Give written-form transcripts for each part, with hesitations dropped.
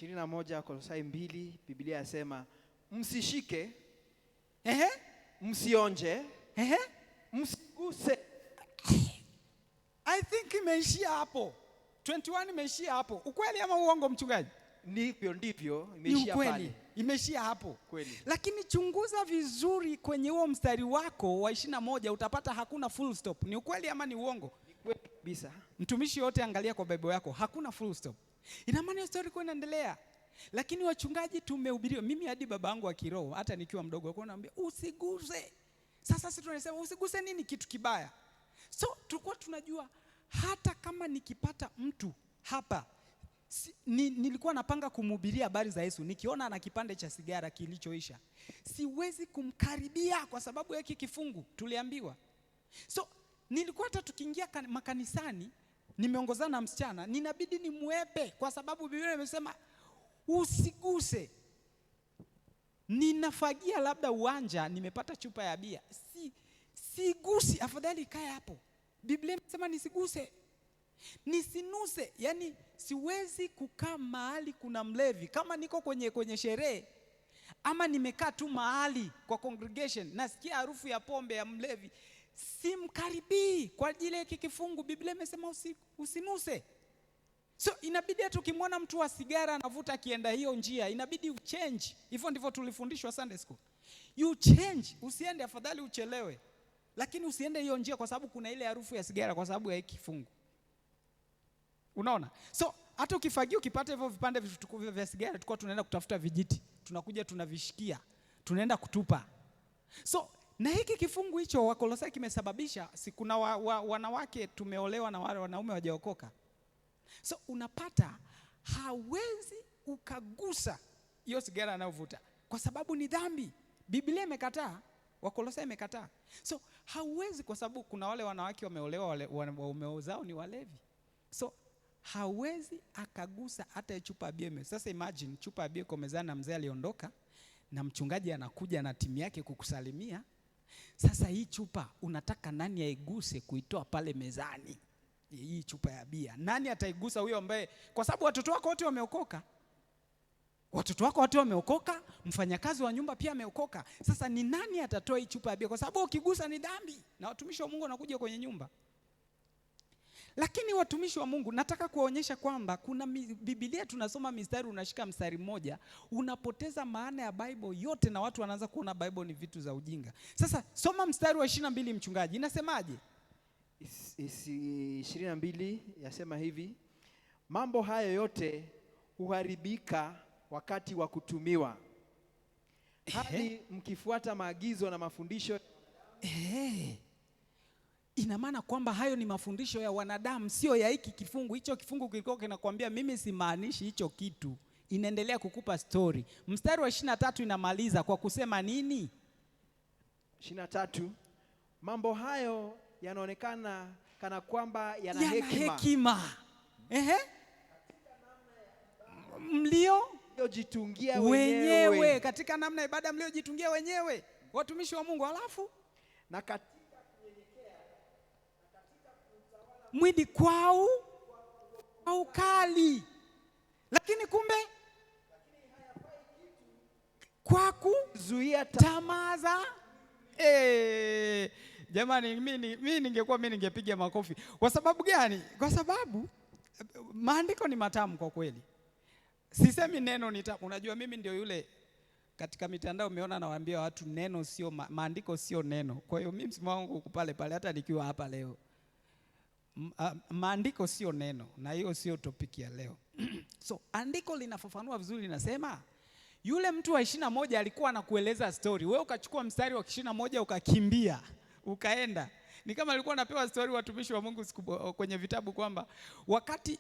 21 Kolosai 2 Biblia yasema msishike, Ehe, msionje, ehe. msiguse. I think imeishia hapo. 21 imeishia hapo. Ukweli ama uongo mchungaji? Ndivyo Ni imeishia ukweli. pale. Imeishia hapo. Kweli. Lakini chunguza vizuri kwenye huo mstari wako wa 21 utapata hakuna full stop. Ni ukweli ama ni uongo? Ni kweli kabisa. Mtumishi yote angalia kwa Biblia yako, hakuna full stop. Ina maana story kwa inaendelea. Lakini wachungaji tumehubiriwa, mimi hadi babangu wa kiroho hata nikiwa mdogo alikuwa ananiambia usiguse. Sasa sisi tunasema usiguse nini, kitu kibaya. So tulikuwa tunajua hata kama nikipata mtu hapa nilikuwa napanga kumhubiria habari za Yesu, nikiona ana kipande cha sigara kilichoisha, siwezi kumkaribia kwa sababu yake kifungu tuliambiwa. So nilikuwa hata tukiingia makanisani, nimeongozana na msichana, ninabidi nimwepe kwa sababu Biblia imesema usiguse. Ninafagia labda uwanja, nimepata chupa ya bia, sigusi, afadhali kae hapo. Biblia inasema nisiguse, nisinuse. Yani siwezi kukaa mahali kuna mlevi. Kama niko kwenye sherehe ama nimekaa tu mahali kwa congregation nasikia harufu ya pombe ya mlevi, simkaribii kwa ajili ya kifungu. Biblia imesema usinuse. So inabidi hata ukimwona mtu wa sigara anavuta akienda hiyo njia, inabidi uchange. Hivyo ndivyo tulifundishwa Sunday school. You change, usiende, afadhali uchelewe. Lakini usiende hiyo njia kwa sababu kuna ile harufu ya sigara kwa sababu ya hiki kifungu. Unaona? So hata ukifagia ukipata hivyo vipande vya sigara, tukao tunaenda kutafuta vijiti, tunakuja tunavishikia, tunaenda kutupa. So na hiki kifungu hicho wa Kolosai kimesababisha kuna wanawake tumeolewa na wale wanaume wajaokoka. So unapata hawezi ukagusa hiyo sigara anayovuta kwa sababu ni dhambi. Biblia imekataa, Wakolosai imekataa. So hawezi, kwa sababu kuna wale wanawake wameolewa waume zao ni walevi. So hawezi akagusa hata chupa ya bia. Sasa imagine chupa ya bia kwa mezani na mzee aliondoka na mchungaji anakuja na timu yake kukusalimia. Sasa hii chupa unataka nani aiguse kuitoa pale mezani? Hii chupa ya bia nani ataigusa? Huyo ambaye, kwa sababu watoto wako wote wameokoka. Watoto wako wote wameokoka, mfanyakazi wa nyumba pia ameokoka. Sasa ni nani atatoa hii chupa ya bia? Kwa sababu ukigusa ni dhambi na watumishi wa Mungu wanakuja kwenye nyumba. Lakini watumishi wa Mungu, nataka kuwaonyesha kwamba kuna Biblia tunasoma mistari, unashika mstari mmoja, unapoteza maana ya Bible yote na watu wanaanza kuona Bible ni vitu za ujinga. Sasa soma mstari wa 22 mchungaji, inasemaje? 22 yasema hivi: mambo hayo yote huharibika wakati wa kutumiwa, hadi mkifuata maagizo na mafundisho. Ina maana kwamba hayo ni mafundisho ya wanadamu, sio ya hiki kifungu. Hicho kifungu kilikuwa kinakwambia mimi simaanishi hicho kitu, inaendelea kukupa story. Mstari wa 23 inamaliza kwa kusema nini? 23, mambo hayo yanaonekana kana kwamba yana hekima. Mliojitungia wenyewe, katika namna ibada mliojitungia wenyewe, watumishi wa Mungu. Alafu na katika mwili kwao au kali, lakini kumbe kwa kuzuia tamaa za jamani, mimi ningekuwa ningepiga makofi. Kwa sababu gani? Kwa sababu maandiko ni matamu kwa kweli. Sisemi neno ni tamu. Unajua mimi ndio yule katika mitandao umeona nawaambia watu neno sio maandiko, sio neno. Kwa hiyo mimi msimamo wangu pale pale hata nikiwa hapa leo. Maandiko sio neno, na hiyo sio topic ya leo. So andiko linafafanua vizuri, linasema yule mtu wa 21 alikuwa anakueleza story, wewe ukachukua mstari wa 21 ukakimbia ukaenda. Ni kama alikuwa anapewa story watumishi wa Mungu kwenye vitabu kwamba wakati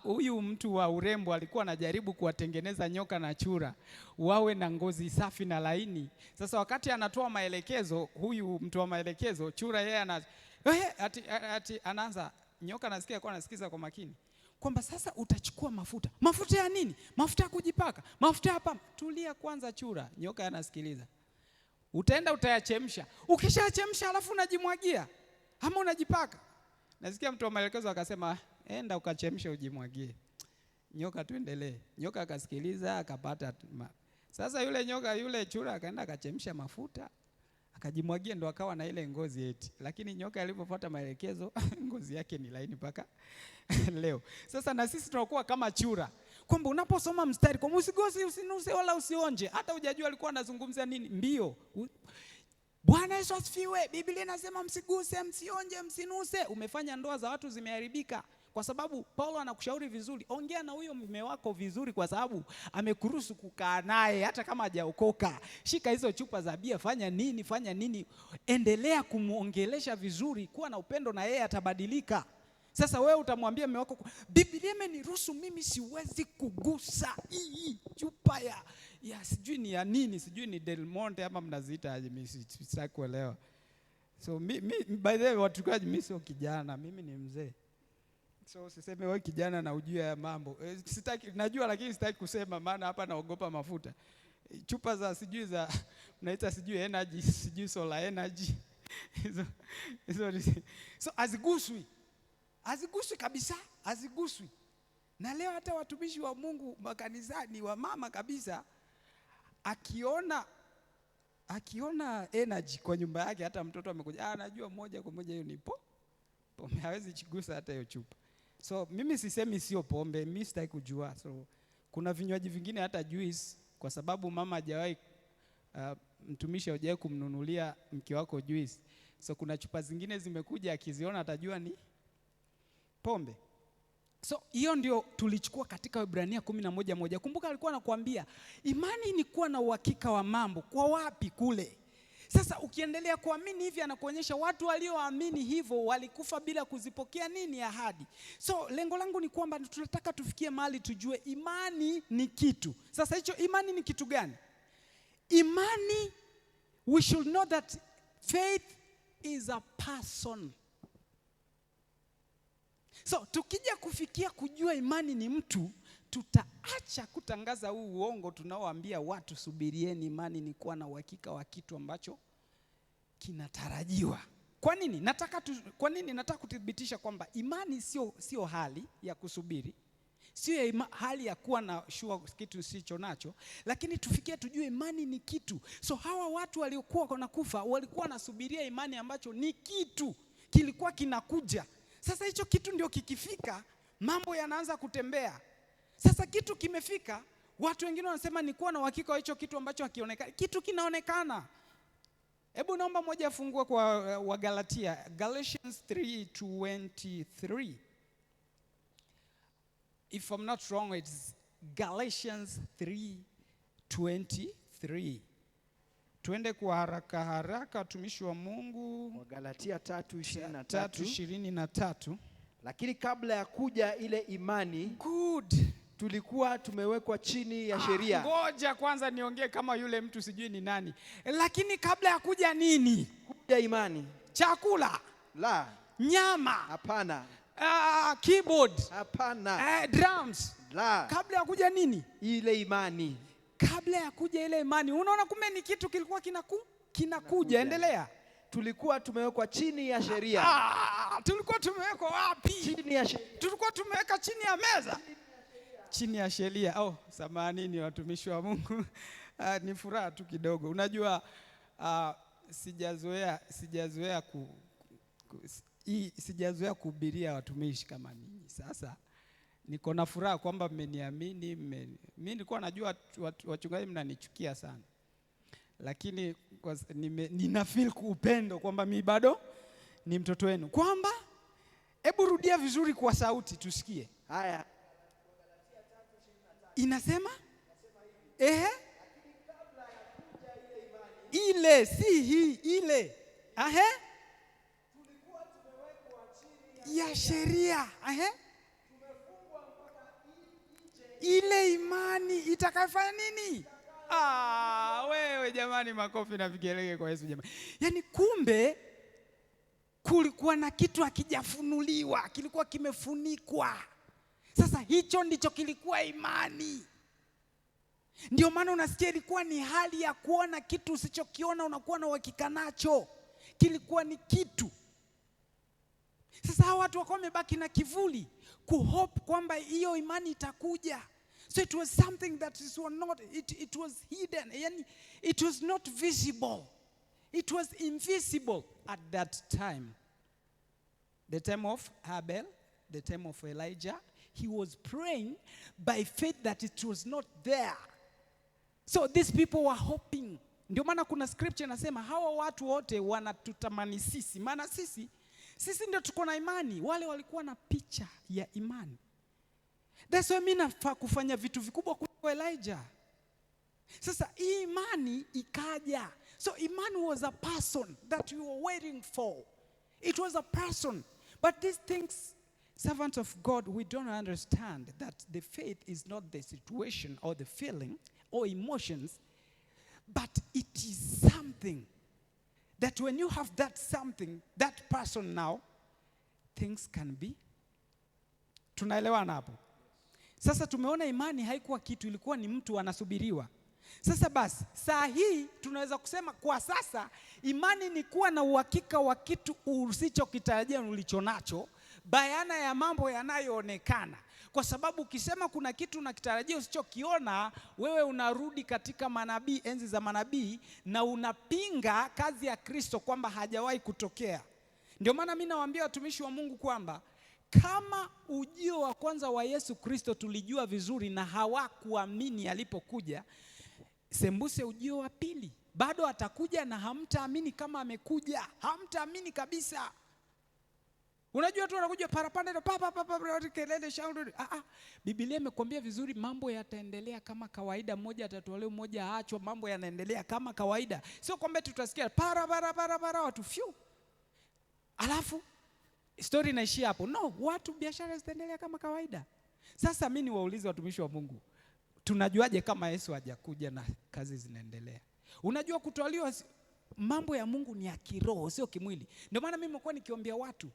huyu mtu wa urembo alikuwa anajaribu kuwatengeneza nyoka na chura wawe na ngozi safi na laini. Sasa wakati anatoa maelekezo, huyu mtu wa maelekezo, chura yeye anaanza, nyoka nasikia kwa anasikiza kwa makini kwamba sasa utachukua mafuta ya nini? Mafuta ya kujipaka, mafuta hapa. Tulia kwanza chura, nyoka anasikiliza. Utaenda utayachemsha, ukishachemsha alafu unajimwagia ama unajipaka. Nasikia mtu wa maelekezo akasema enda ukachemsha ujimwagie. nyoka tuendelee. Nyoka akasikiliza akapata. Sasa yule chura akaenda akachemsha mafuta akajimwagia, ndo akawa na ile ngozi eti. Lakini nyoka alipofuata maelekezo ngozi yake ni laini mpaka leo. Sasa na sisi tunakuwa kama chura, kwamba unaposoma mstari kwa usiguse, usinuse wala usionje, hata hujajua alikuwa anazungumzia nini, mbio. Bwana Yesu asifiwe. Biblia inasema msiguse, msionje, msinuse. Umefanya ndoa za watu zimeharibika. Kwa sababu Paulo anakushauri vizuri, ongea na huyo mume wako vizuri, kwa sababu amekuruhusu kukaa naye hata kama hajaokoka. Shika hizo chupa za bia, fanya nini, endelea kumuongelesha vizuri, kuwa na upendo na yeye atabadilika. Sasa wewe utamwambia mume wako, Biblia imeniruhusu mimi siwezi kugusa hii chupa ya sijui ni ya nini, sijui ni Del Monte ama mnaziita aje, mimi sitaki kuelewa. So by the way, watukaji, mimi sio kijana, mimi ni mzee. So usiseme wewe kijana na ujue ya mambo. Sitaki, najua lakini sitaki kusema, maana hapa naogopa mafuta. Chupa za sijui za mnaita sijui energy, sijui solar energy. So aziguswi kabisa, aziguswi. Na leo hata watumishi wa Mungu makanisani wa mama kabisa, akiona energy kwa nyumba yake, hata mtoto amekuja, anajua moja kwa moja hiyo ni pombe, hawezi chigusa hata hiyo chupa. So mimi sisemi sio pombe, mimi sitaki kujua. So kuna vinywaji vingine hata juice, kwa sababu mama hajawahi mtumishi hajawahi kumnunulia mke wako juice. So kuna chupa zingine zimekuja, akiziona atajua ni pombe. So hiyo ndio tulichukua katika Waebrania 11:1. Kumbuka alikuwa anakuambia imani ni kuwa na uhakika wa mambo. Kwa wapi? Kule. Sasa ukiendelea kuamini hivi, anakuonyesha watu walioamini hivyo walikufa bila kuzipokea nini? Ahadi. So lengo langu ni kwamba tunataka tufikie mahali tujue imani ni kitu. Sasa hicho imani ni kitu gani? Imani, we should know that faith is a person. So tukija kufikia kujua imani ni mtu, tutaacha kutangaza huu uongo tunaoambia watu, subirieni, imani ni kuwa na uhakika wa kitu ambacho kinatarajiwa. Kwa nini nataka kuthibitisha kwamba imani sio hali ya kusubiri, sio hali ya kuwa na sure kitu sicho nacho, lakini tufikie tujue imani ni kitu. So hawa watu waliokuwa wanakufa walikuwa wanasubiria imani ambacho ni kitu kilikuwa kinakuja. Sasa hicho kitu ndio kikifika, mambo yanaanza kutembea. Sasa kitu kimefika, watu wengine wanasema ni kuwa na uhakika wa hicho kitu ambacho hakionekani. Kitu kinaonekana. Hebu naomba moja afungue kwa Wagalatia, Galatians 3:23. If I'm not wrong, it's Galatians 3:23. Tuende kwa haraka watumishi wa Mungu. Wagalatia 3:23. 3:23. Lakini kabla ya kuja ile imani, good, tulikuwa tumewekwa chini ya sheria. Ngoja kwanza niongee kama yule mtu sijui ni nani. Lakini kabla ya kuja nini? Kuja imani. Chakula? La. Nyama? Hapana. Keyboard? Hapana. Drums? La. Kabla ya kuja nini? Ile imani. Kabla ya kuja ile imani. Unaona kumbe ni kitu kilikuwa kinakuja. Endelea. Tulikuwa tumewekwa chini ya sheria. Tulikuwa tumewekwa wapi? Chini ya sheria. Tulikuwa tumeweka chini ya meza. Chini ya sheria. Samahani watumishi wa Mungu. Ni furaha tu kidogo. Unajua sijazoea kuhubiria watumishi kama ninyi. Sasa niko na furaha kwamba mmeniamini. Mimi nilikuwa najua wachungaji mnanichukia sana. Lakini nina feel upendo kwamba mimi bado ni mtoto wenu. Kwamba hebu rudia vizuri kwa sauti tusikie. Haya. Inasema? Ehe. Ile si hii ile. Tulikuwa tumewekwa chini ya sheria. Tumefungwa mpaka ile imani itakayofanya nini? Wewe jamani, makofi na vigelegele kwa Yesu jamani. Yaani kumbe kulikuwa na kitu hakijafunuliwa, kilikuwa kimefunikwa. Sasa hicho ndicho kilikuwa imani. Ndio maana unasikia ilikuwa ni hali ya kuona kitu usichokiona, unakuwa na uhakika nacho. Kilikuwa ni kitu. Sasa hawa watu wakawa wamebaki na kivuli, kuhope kwamba hiyo imani itakuja. So it was something that it was hidden, yani it was not visible. It was invisible at that time. The time of Abel, the time of Elijah, he was praying by faith that it was not there. So these people were hoping. Ndio maana kuna scripture nasema hawa watu wote wanatutamani sisi. Maana sisi ndio tuko na imani. Wale walikuwa na picha ya imani. That's why mimi nafaa kufanya vitu vikubwa kuliko Elijah. Sasa hii imani ikaja. So imani was a person that we were waiting for. It was a person. But these things, servants of God, we don't understand that the faith is not the situation or the feeling or emotions, but it is something that when you have that something, that person now, things can be. Tunaelewana hapo? Sasa tumeona imani haikuwa kitu, ilikuwa ni mtu anasubiriwa. Sasa basi, saa hii tunaweza kusema kwa sasa imani ni kuwa na uhakika wa kitu usichokitarajia ulichonacho, bayana ya mambo yanayoonekana. Kwa sababu ukisema kuna kitu unakitarajia usichokiona, wewe unarudi katika manabii, enzi za manabii, na unapinga kazi ya Kristo kwamba hajawahi kutokea. Ndio maana mimi nawaambia watumishi wa Mungu kwamba kama ujio wa kwanza wa Yesu Kristo tulijua vizuri na hawakuamini alipokuja, sembuse ujio wa pili bado atakuja na hamtaamini kama amekuja. Hamtaamini kabisa. Unajua tu wanakuja parapanda papa kelele shauri. Biblia imekwambia vizuri mambo yataendelea kama kawaida, mmoja atatolewa, mmoja aachwa, mambo yanaendelea kama kawaida. Sio kwamba tutasikia para watu fiu. Alafu story inaishia hapo. No, watu biashara zitaendelea kama kawaida. Sasa mimi niwaulize watumishi wa Mungu, tunajuaje kama Yesu hajakuja na kazi zinaendelea? Unajua kutwaliwa mambo ya Mungu ni ya kiroho, sio kimwili. Ndio maana mimi nimekuwa nikiombea watu,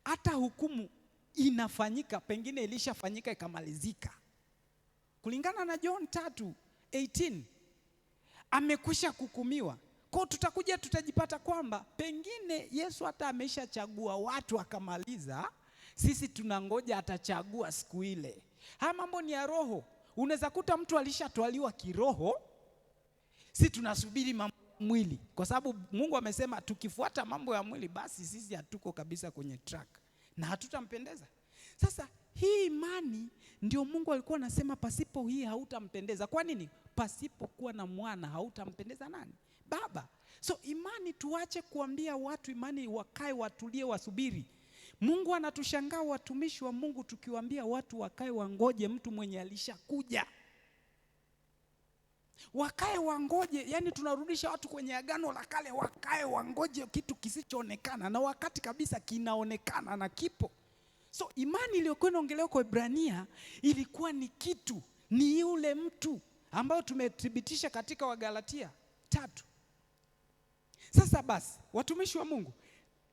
hata hukumu inafanyika, pengine ilishafanyika ikamalizika. Kulingana na John 3:18 amekwisha kuhukumiwa. Kwa tutakuja tutajipata kwamba pengine Yesu hata ameshachagua watu akamaliza, sisi tunangoja atachagua siku ile. Haya mambo ni ya roho. Unaweza kuta mtu alishatwaliwa kiroho, sisi tunasubiri mambo ya mwili. Kwa sababu Mungu amesema tukifuata mambo ya mwili basi sisi hatuko kabisa kwenye track na hatutampendeza. Sasa hii imani ndio Mungu alikuwa anasema pasipo hii hautampendeza. Kwa nini? Pasipokuwa na mwana hautampendeza nani? Baba. So imani, tuache kuambia watu imani wakae watulie wasubiri. Mungu anatushangaa watumishi wa Mungu tukiwaambia watu wakae wangoje mtu mwenye alishakuja. Wakae wangoje, yani tunarudisha watu kwenye agano la kale, wakae wangoje kitu kisichoonekana na wakati kabisa kinaonekana na kipo. So imani iliyokuwa inaongelewa kwa Ibrania ilikuwa ni kitu, ni yule mtu ambao tumethibitisha katika Wagalatia 3. Sasa basi, watumishi wa Mungu,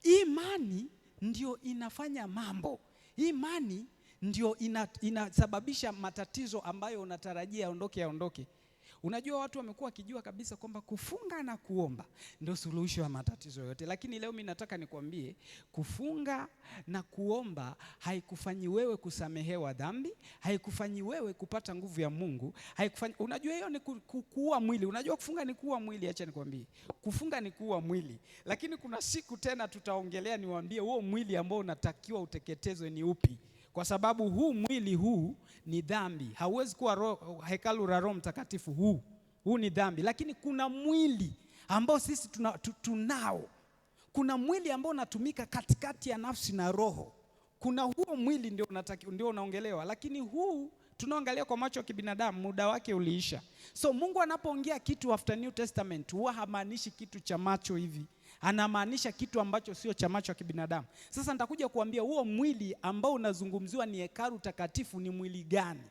imani ndio inafanya mambo. Imani ndio inasababisha matatizo ambayo unatarajia yaondoke. Unajua watu wamekuwa wakijua kabisa kwamba kufunga na kuomba ndio suluhisho ya matatizo yote. Lakini leo mimi nataka nikwambie, kufunga na kuomba haikufanyi wewe kusamehewa dhambi, haikufanyi wewe kupata nguvu ya Mungu, haikufanyi. Unajua hiyo ni kuua mwili. Unajua kufunga ni kuua mwili, acha nikwambie. Kufunga ni kuua mwili. Lakini kuna siku tena tutaongelea niwaambie huo mwili ambao unatakiwa uteketezwe ni upi. Kwa sababu huu mwili huu ni dhambi. Hauwezi kuwa hekalu la Roho Mtakatifu huu ni dhambi. Lakini kuna mwili ambao sisi tunao. Kuna mwili ambao unatumika katikati ya nafsi na roho. Kuna huo mwili ndio unaongelewa. Lakini huu tunaangalia kwa macho ya kibinadamu, muda wake uliisha. So Mungu anapoongea kitu after New Testament huwa hamaanishi kitu cha macho hivi. Anamaanisha kitu ambacho sio cha macho ya kibinadamu. Sasa nitakuja kuambia huo mwili ambao unazungumziwa ni hekalu takatifu ni mwili gani.